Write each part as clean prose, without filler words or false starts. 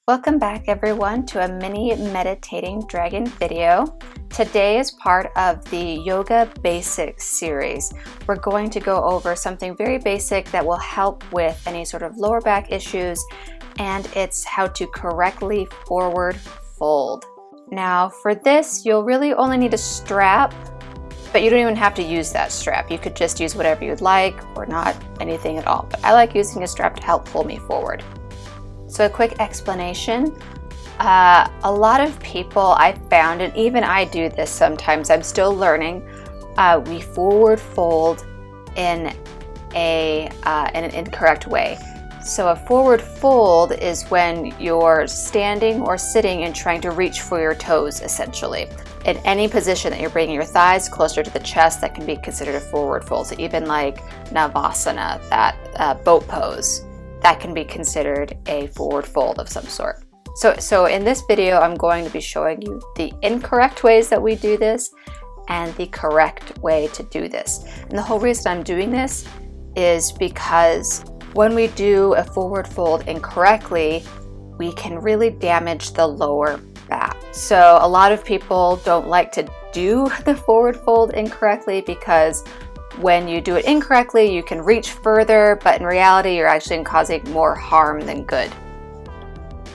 Welcome back everyone to a mini meditating dragon video. Today is part of the Yoga Basics series. We're going to go over something very basic that will help with any sort of lower back issues, and it's how to correctly forward fold. Now for this, you'll really only need a strap, but you don't even have to use that strap. You could just use whatever you'd like or not anything at all. But I like using a strap to help pull me forward. So a quick explanation. A lot of people I found, and even I do this sometimes, I'm still learning, we forward fold in an incorrect way. So a forward fold is when you're standing or sitting and trying to reach for your toes, essentially. In any position that you're bringing your thighs closer to the chest, that can be considered a forward fold. So even like Navasana, that boat pose, that can be considered a forward fold of some sort. So in this video, I'm going to be showing you the incorrect ways that we do this and the correct way to do this. And the whole reason I'm doing this is because when we do a forward fold incorrectly, we can really damage the lower back. So a lot of people don't like to do the forward fold incorrectly because when you do it incorrectly, you can reach further, but in reality, you're actually causing more harm than good.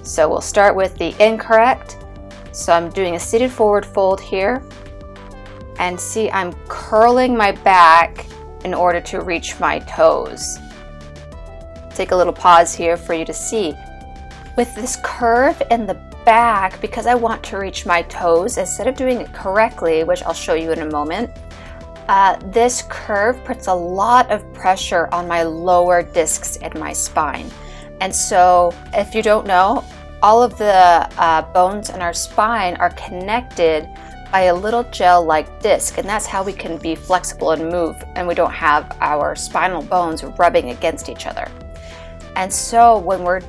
So we'll start with the incorrect. So I'm doing a seated forward fold here. And see, I'm curling my back in order to reach my toes. Take a little pause here for you to see. With this curve in the back, because I want to reach my toes, instead of doing it correctly, which I'll show you in a moment, this curve puts a lot of pressure on my lower discs in my spine. And so if you don't know, all of the bones in our spine are connected by a little gel-like disc, and that's how we can be flexible and move, and we don't have our spinal bones rubbing against each other. And so when we're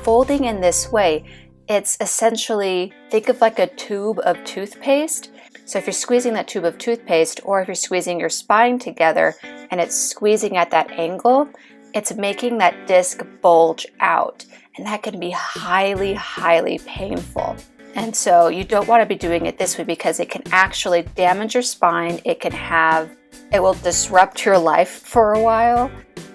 folding in this way, it's essentially, think of like a tube of toothpaste. So if you're squeezing that tube of toothpaste, or if you're squeezing your spine together and it's squeezing at that angle, it's making that disc bulge out, and that can be highly, highly painful. And so you don't want to be doing it this way because it can actually damage your spine. It will disrupt your life for a while,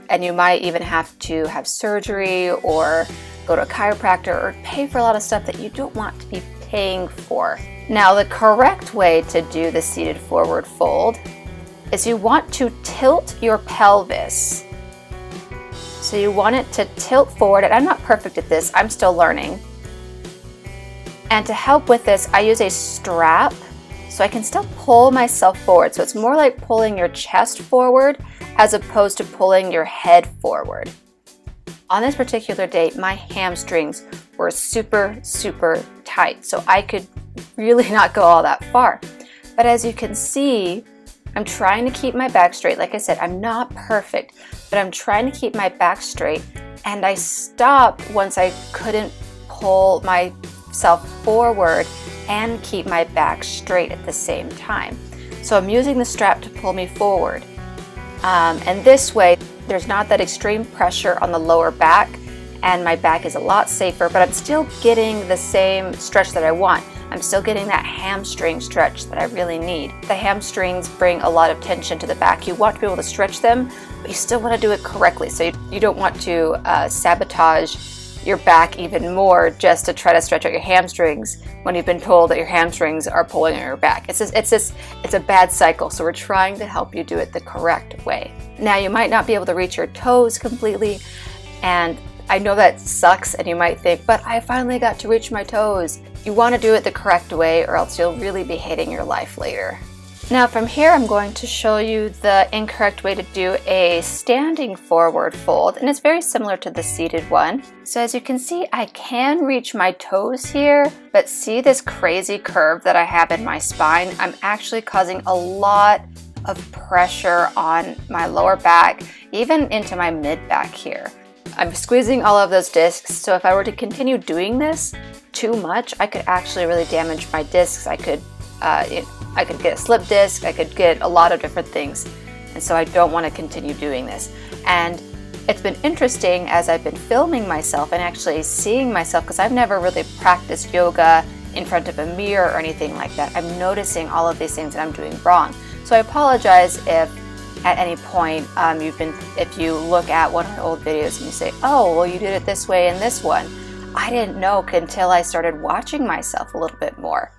and you might even have to have surgery or go to a chiropractor or pay for a lot of stuff that you don't want to be paying for. Now, the correct way to do the seated forward fold is you want to tilt your pelvis. So you want it to tilt forward, and I'm not perfect at this, I'm still learning. And to help with this, I use a strap so I can still pull myself forward. So it's more like pulling your chest forward as opposed to pulling your head forward. On this particular day, my hamstrings were super, super tight, so I could really not go all that far. But as you can see, I'm trying to keep my back straight. Like I said, I'm not perfect, but I'm trying to keep my back straight, and I stopped once I couldn't pull myself forward and keep my back straight at the same time. So I'm using the strap to pull me forward. And this way, there's not that extreme pressure on the lower back, and my back is a lot safer, but I'm still getting the same stretch that I want. I'm still getting that hamstring stretch that I really need. The hamstrings bring a lot of tension to the back. You want to be able to stretch them, but you still want to do it correctly. So you don't want to sabotage your back even more just to try to stretch out your hamstrings when you've been told that your hamstrings are pulling on your back. It's a bad cycle, so we're trying to help you do it the correct way. Now, you might not be able to reach your toes completely, and I know that sucks, and you might think, but I finally got to reach my toes. You want to do it the correct way, or else you'll really be hating your life later. Now from here, I'm going to show you the incorrect way to do a standing forward fold, and it's very similar to the seated one. So as you can see, I can reach my toes here, but see this crazy curve that I have in my spine? I'm actually causing a lot of pressure on my lower back, even into my mid back here. I'm squeezing all of those discs, so if I were to continue doing this too much, I could actually really damage my discs. I could get a slip disc, I could get a lot of different things, and so I don't want to continue doing this. And it's been interesting as I've been filming myself and actually seeing myself, because I've never really practiced yoga in front of a mirror or anything like that. I'm noticing all of these things that I'm doing wrong. So I apologize if at any point if you look at one of my old videos and you say, oh, well, you did it this way in this one. I didn't know until I started watching myself a little bit more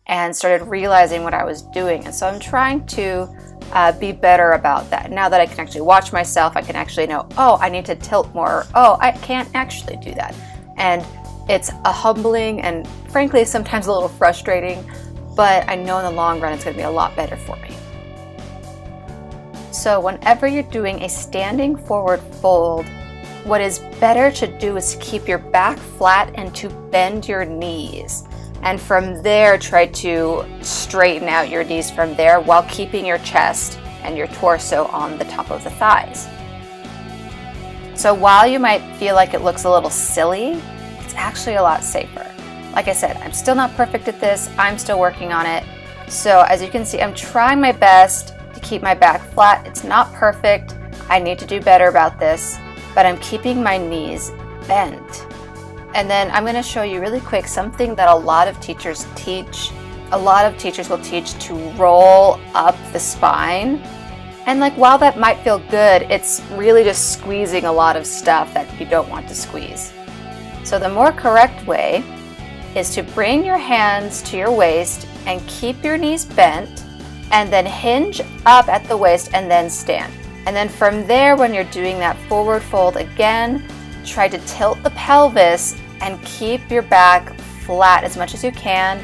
and started realizing what I was doing. And so I'm trying to be better about that. Now that I can actually watch myself, I can actually know, oh, I need to tilt more. Oh, I can't actually do that. And it's a humbling and frankly, sometimes a little frustrating, but I know in the long run, it's going to be a lot better for me. So whenever you're doing a standing forward fold, what is better to do is to keep your back flat and to bend your knees. And from there, try to straighten out your knees from there while keeping your chest and your torso on the top of the thighs. So while you might feel like it looks a little silly, it's actually a lot safer. Like I said, I'm still not perfect at this. I'm still working on it. So as you can see, I'm trying my best to keep my back flat. It's not perfect. I need to do better about this, but I'm keeping my knees bent. And then I'm going to show you really quick something that a lot of teachers teach. A lot of teachers will teach to roll up the spine. And like, while that might feel good, it's really just squeezing a lot of stuff that you don't want to squeeze. So the more correct way is to bring your hands to your waist and keep your knees bent, and then hinge up at the waist and then stand. And then from there, when you're doing that forward fold again, try to tilt the pelvis and keep your back flat as much as you can,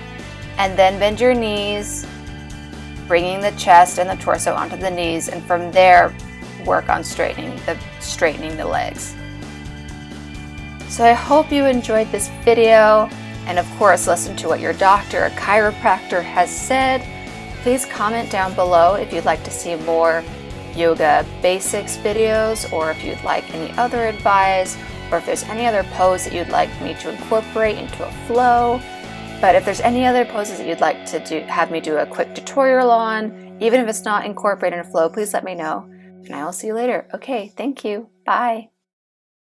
and then bend your knees, bringing the chest and the torso onto the knees, and from there work on straightening the legs. So I hope you enjoyed this video, and of course listen to what your doctor or chiropractor has said. Please comment down below if you'd like to see more yoga basics videos, or if you'd like any other advice, or if there's any other pose that you'd like me to incorporate into a flow. But if there's any other poses that you'd like to have me do a quick tutorial on, even if it's not incorporated in a flow, please let me know, and I will see you later. Okay, thank you. Bye.